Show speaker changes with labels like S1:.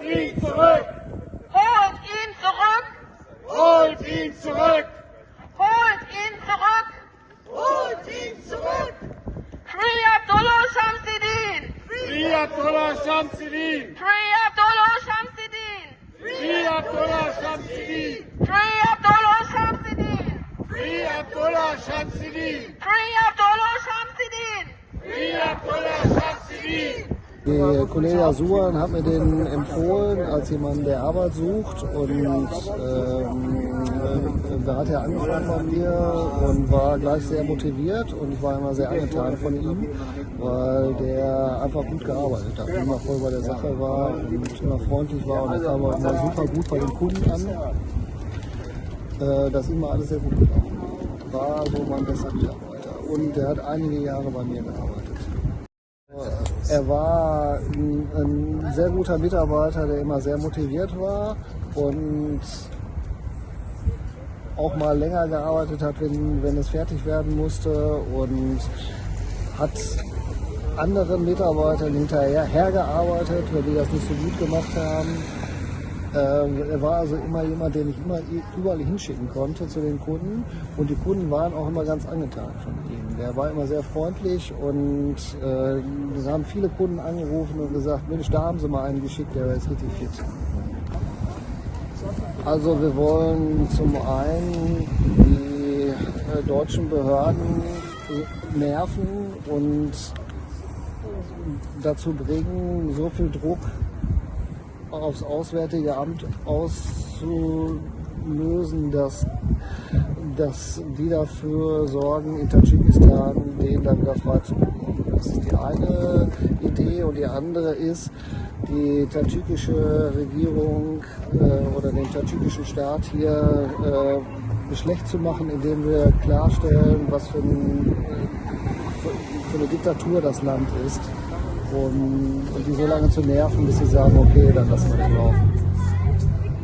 S1: ihn zurück!
S2: Holt ihn zurück!
S1: Holt ihn zurück!
S2: Holt ihn zurück!
S1: Holt ihn zurück!
S2: Free Abdullah Shamsuddin!
S1: Free Abdullah Shamsuddin!
S2: Free Abdullah Shamsuddin!
S1: Free Abdullah Shamsuddin!
S2: Free Abdullah Shamsuddin!
S1: Free Abdullah Shamsuddin!
S2: Free Abdullah Shamsuddin!
S1: Free Abdullah Shamsuddin!
S3: Die Kollegin Suhan hat mir den empfohlen als jemand, der Arbeit sucht, und da hat er angefangen bei mir und war gleich sehr motiviert, und ich war immer sehr angetan von ihm, weil der einfach gut gearbeitet hat, immer voll bei der Sache war und immer freundlich war, und er kam auch immer super gut bei den Kunden an. Das ist immer alles sehr gut gelaufen. War so mein bester Mitarbeiter, und er hat einige Jahre bei mir gearbeitet. Er war ein sehr guter Mitarbeiter, der immer sehr motiviert war und auch mal länger gearbeitet hat, wenn es fertig werden musste, und hat anderen Mitarbeitern hinterher gearbeitet, wenn die das nicht so gut gemacht haben. Er war also immer jemand, den ich immer überall hinschicken konnte zu den Kunden, und die Kunden waren auch immer ganz angetan von ihm. Der war immer sehr freundlich, und es haben viele Kunden angerufen und gesagt, Mensch, da haben Sie mal einen geschickt, der ist richtig fit. Also wir wollen zum einen die deutschen Behörden nerven und dazu bringen, so viel Druck aufs Auswärtige Amt auszulösen, dass die dafür sorgen, in Tadschikistan den dann wieder freizukriegen. Das ist die eine Idee, und die andere ist, die tadschikische Regierung oder den tadschikischen Staat hier schlecht zu machen, indem wir klarstellen, was für eine Diktatur das Land ist. Und die so lange zu nerven, bis sie sagen, okay, dann lassen wir das laufen.